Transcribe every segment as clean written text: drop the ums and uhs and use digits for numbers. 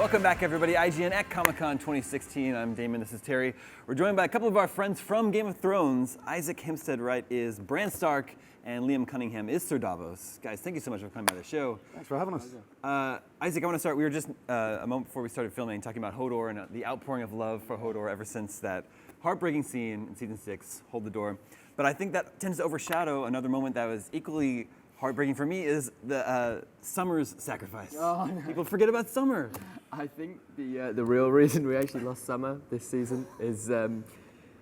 Welcome back, everybody. IGN at Comic-Con 2016. I'm Damon. This is Terry. We're joined by a couple of our friends from Game of Thrones. Isaac Hempstead-Wright is Bran Stark, and Liam Cunningham is Sir Davos. Guys, thank you so much for coming by the show. Thanks for having us. Isaac, I want to start. We were just a moment before we started filming talking about Hodor and the outpouring of love for Hodor ever since that heartbreaking scene in season 6, Hold the Door. But I think that tends to overshadow another moment that was equally heartbreaking for me is the Summer's sacrifice. Oh, no. People forget about Summer. I think the real reason we actually lost Summer this season is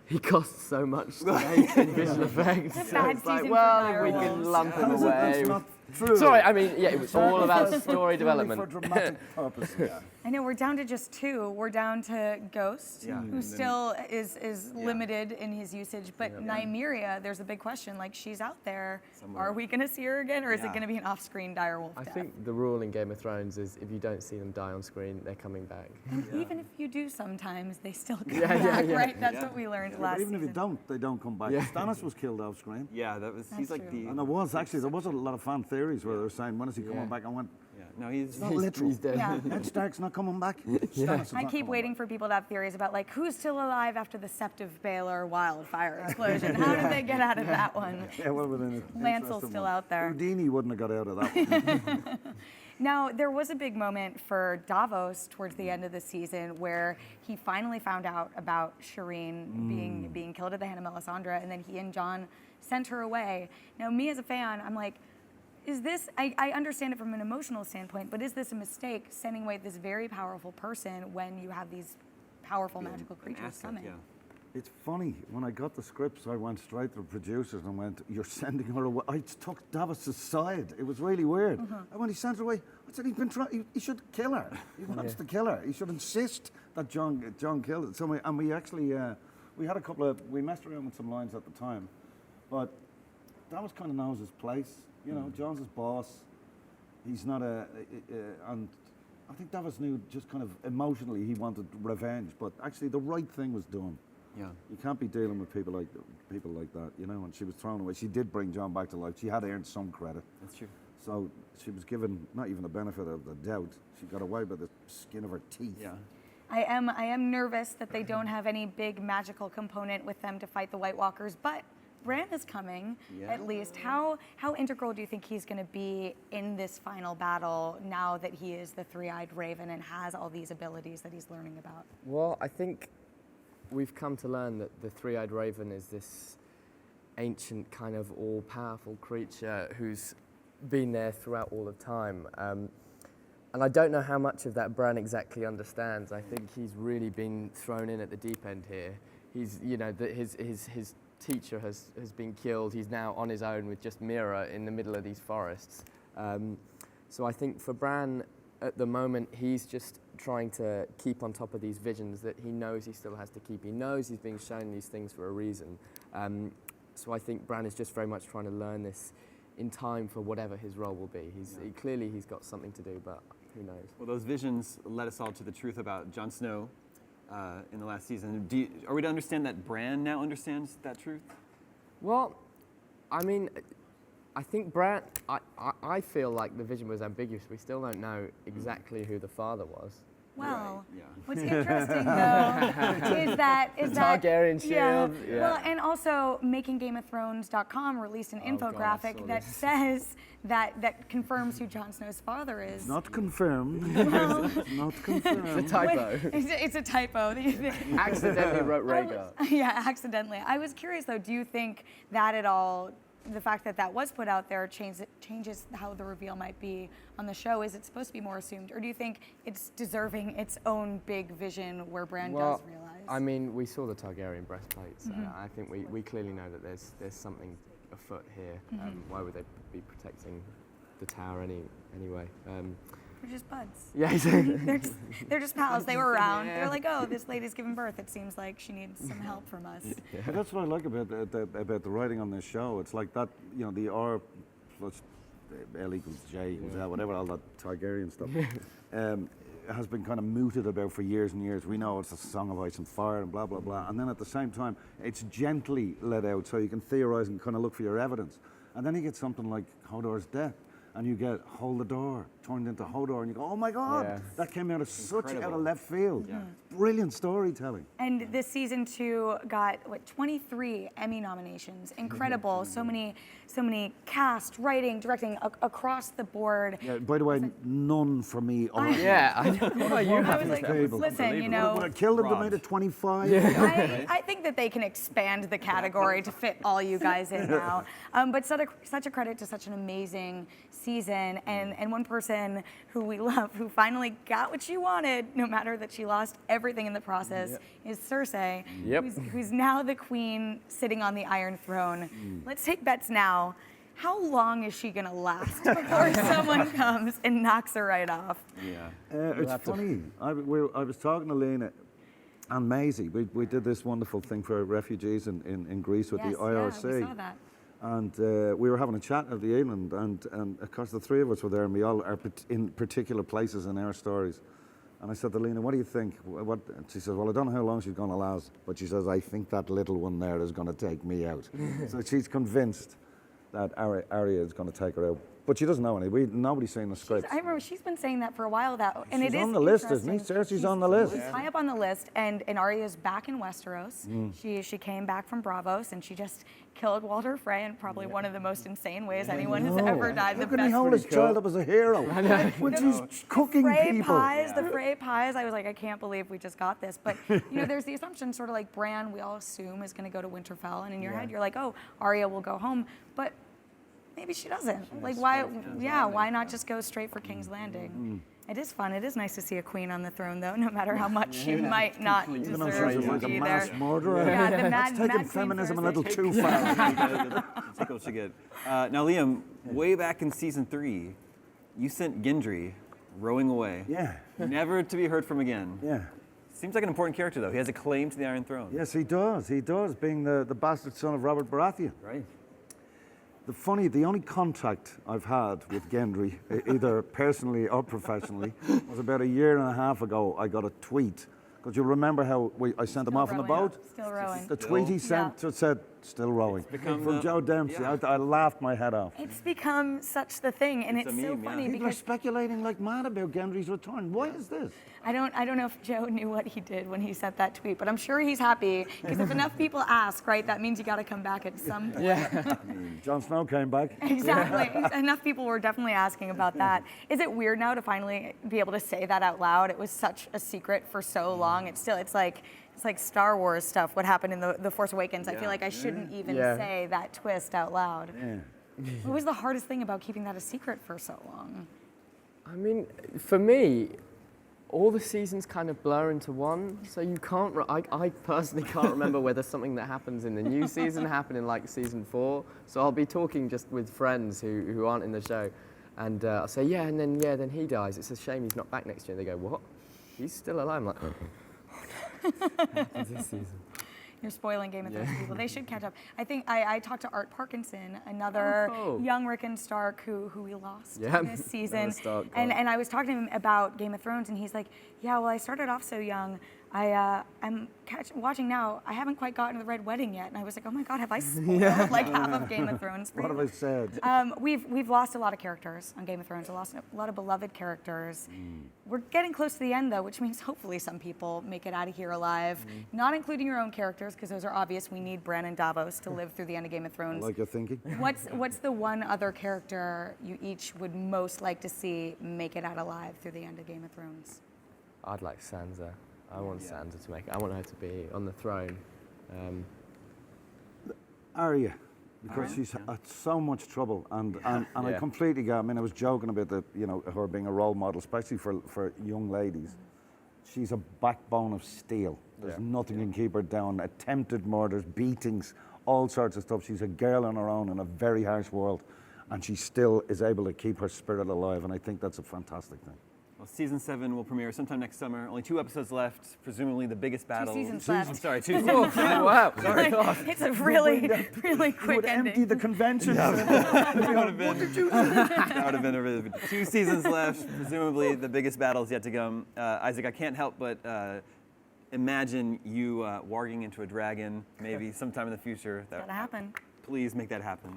he costs so much to make in visual effects. So it's like, well, we can lump him away. True. Sorry, I mean, yeah, it was all about story development. For dramatic purpose, yeah. I know, we're down to just 2. We're down to Ghost, who still is limited in his usage, but Nymeria, there's a big question, like, she's out there. Somewhere. Are we going to see her again, or is it going to be an off-screen direwolf death? I think the rule in Game of Thrones is if you don't see them die on screen, they're coming back. And even if you do sometimes, they still come back, right? That's what we learned last even season. if you don't, they don't come back. Stannis was killed off screen. Yeah, he's like the... And there was a lot of fan theories where they were saying, when is he coming back? I went, no, he's not literal. He's dead. Yeah. Ned Stark's not coming back. I keep waiting for people to have theories about, like, who's still alive after the Sept of Baelor wildfire explosion? How did they get out of that one? Yeah, well, Lancel's still out there. Houdini wouldn't have got out of that one. Now, there was a big moment for Davos towards the end of the season where he finally found out about Shireen being killed at the Hand of Melisandre, and then he and Jon sent her away. Now, me as a fan, I'm like, is this, I understand it from an emotional standpoint, but is this a mistake, sending away this very powerful person when you have these powerful magical creatures coming? Yeah. It's funny, when I got the scripts, I went straight to the producers and went, you're sending her away. I took Davos' side. It was really weird. And when he sent her away, I said, he should kill her. He wants to kill her. He should insist that Jon killed her. So we actually, we had we messed around with some lines at the time, but Davos kind of knows his place. You know, Jon's his boss. He's not and I think Davos knew just kind of emotionally he wanted revenge, but actually the right thing was done. Yeah. You can't be dealing with people like that, you know. And she was thrown away. She did bring Jon back to life. She had earned some credit. That's true. So she was given not even the benefit of the doubt. She got away by the skin of her teeth. Yeah. I am nervous that they don't have any big magical component with them to fight the White Walkers, but Bran is coming, at least. How integral do you think he's going to be in this final battle now that he is the three-eyed raven and has all these abilities that he's learning about? Well, I think we've come to learn that the three-eyed raven is this ancient kind of all-powerful creature who's been there throughout all of time. And I don't know how much of that Bran exactly understands. I think he's really been thrown in at the deep end here. He's, you know, his teacher has been killed. He's now on his own with just Mira in the middle of these forests. So I think for Bran, at the moment, he's just trying to keep on top of these visions that he knows he still has to keep. He knows he's being shown these things for a reason. So I think Bran is just very much trying to learn this in time for whatever his role will be. Clearly he's got something to do, but who knows? Well, those visions led us all to the truth about Jon Snow in the last season. Are we to understand that Bran now understands that truth? Well, I mean, I think Bran, I feel like the vision was ambiguous. We still don't know exactly who the father was. Well, yeah. What's interesting though is that Targaryen shield. Yeah. Well, and also MakingGameOfThrones.com released an infographic that says that confirms who Jon Snow's father is. Not confirmed. Well, Not confirmed. It's a typo. It's a typo. Accidentally wrote Rhaegar. Yeah, accidentally. I was curious though. Do you think that at all? The fact that was put out there changes how the reveal might be on the show. Is it supposed to be more assumed, or do you think it's deserving its own big vision where Bran does realize? I mean, we saw the Targaryen breastplates. I think we clearly know that there's something afoot here. Why would they be protecting the tower anyway? They're just buds. Yeah, they're just pals. They were around. They're like, oh, this lady's giving birth. It seems like she needs some help from us. Yeah. But that's what I like about the writing on this show. It's like that, you know, the R plus L equals J equals L, whatever, all that Targaryen stuff, has been kind of mooted about for years and years. We know it's a Song of Ice and Fire and blah, blah, blah. And then at the same time, it's gently let out so you can theorize and kind of look for your evidence. And then you get something like Hodor's death. and you get Hold the Door turned into Hodor, and you go, oh my God, Yeah. that came out of such out Incredible. of left field. Yeah. Brilliant storytelling. And this season 2 got 23 Emmy nominations. Incredible. So many cast, writing, directing across the board. Yeah, by the way, none for me. Yeah, I know. What about you? I was like, Table. listen, you Would have know, killed them to Robbed. made it 25. I think that they can expand the category to fit all you guys in now. But such a credit to such an amazing season, and one person who we love, who finally got what she wanted, no matter that she lost everything in the process, is Cersei, Yep. who's now the queen sitting on the Iron Throne. Let's take bets now. How long is she gonna last before someone comes and knocks her right off? Yeah. It's funny. I was talking to Lena and Maisie. We did this wonderful thing for refugees in Greece with Yes, the IRC. yeah, we saw that. And we were having a chat at the evening, and of course the three of us were there, and we all are in particular places in our stories. And I said to Lena, what do you think? What? And she says, well, I don't know how long she's going to last, but she says, I think that little one there is going to take me out. So she's convinced that Arya is going to take her out. But she doesn't know any. Nobody's seen the script. I remember she's been saying that for a while now, and She's it is on the list, isn't he? interesting. Cersei's on the list. She's high up on the list, and Arya's back in Westeros. She came back from Bravos, and she just killed Walter Frey in probably one of the most insane ways anyone has ever died. How The can he best hold his child up as a hero? When she's cooking Frey people. pies, the Frey pies. I was like, I can't believe we just got this. But you know, there's the assumption, sort of like Bran, we all assume is going to go to Winterfell, and in your head, you're like, oh, Arya will go home, but maybe she doesn't. Like, why? Yeah, why not just go straight for King's Landing? It is fun. It is nice to see a queen on the throne, though, no matter how much she might not Even though deserve she's to like a be mass there. murderer. Yeah, the mad, That's taking mad Queen feminism a Cersei. little too far. Tickle she get. Now, Liam, way back in season 3, you sent Gendry rowing away. Yeah, Never to be heard from again. yeah. Seems like an important character, though. He has a claim to the Iron Throne. Yes, he does. He does, being the bastard son of Robert Baratheon. Right. The only contact I've had with Gendry, either personally or professionally, was about a year and a half ago. I got a tweet. Because you'll remember how I sent him Still off on the rowing. boat? Still rowing. The tweet he sent said, still rowing. become From the- Joe Dempsey. yeah. I laughed my head off. It's become such the thing, and It's it's a so meme, yeah. funny People are because speculating like mad about Gendry's return. Why is this? I don't know if Joe knew what he did when he sent that tweet, but I'm sure he's happy because if enough people ask, right, that means you got to come back at some point. Yeah. Jon Snow came back. Exactly. Enough people were definitely asking about that. Is it weird now to finally be able to say that out loud? It was such a secret for so long. It's like Star Wars stuff. What happened in the Force Awakens? I feel like I shouldn't even Yeah. say that twist out loud. Yeah. What was the hardest thing about keeping that a secret for so long? I mean, for me, all the seasons kind of blur into one, so you can't. I personally can't remember whether something that happens in the new season happened in like season 4. So I'll be talking just with friends who aren't in the show, and I'll say and then he dies. It's a shame he's not back next year. And they go, what? He's still alive. I'm like, oh no. Happens this season. You're spoiling Game of Thrones people. They should catch up. I think I talked to Art Parkinson, another cool. young Rickon Stark who we lost Yeah, this season. Stark, and I was talking to him about Game of Thrones, and he's like, yeah, well, I started off so young. I'm watching now. I haven't quite gotten to the Red Wedding yet. And I was like, oh my God, have I spoiled like half of Game of Thrones for What you? have I said? We've lost a lot of characters on Game of Thrones. We lost a lot of beloved characters. We're getting close to the end, though, which means hopefully some people make it out of here alive. Not including your own characters, because those are obvious. We need Bran and Davos to live through the end of Game of I Thrones. like your thinking. What's the one other character you each would most like to see make it out alive through the end of Game of Thrones? I'd like Sansa. I want Sansa to make it. I want her to be on the throne. Arya, because she's had so much trouble, and I Yeah. completely get. I mean, I was joking about her being a role model, especially for young ladies. She's a backbone of steel. There's nothing can keep her down. Attempted murders, beatings, all sorts of stuff. She's a girl on her own in a very harsh world, and she still is able to keep her spirit alive. And I think that's a fantastic thing. Well, season 7 will premiere sometime next summer. Only 2 episodes left. Presumably the biggest battle. seasons left. I'm sorry, 2 seasons. Wow. Like, it's a really quick would empty ending. the convention. That would have been a really 2 seasons left. Presumably the biggest battle is yet to come. Isaac, I can't help but imagine you warging into a dragon maybe sometime in the future. Gotta happen. Please make that happen.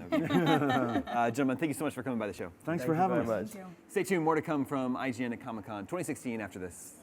Gentlemen, thank you so much for coming by the show. Thanks Thank for you having very us. much. Stay tuned. More to come from IGN at Comic-Con 2016 after this.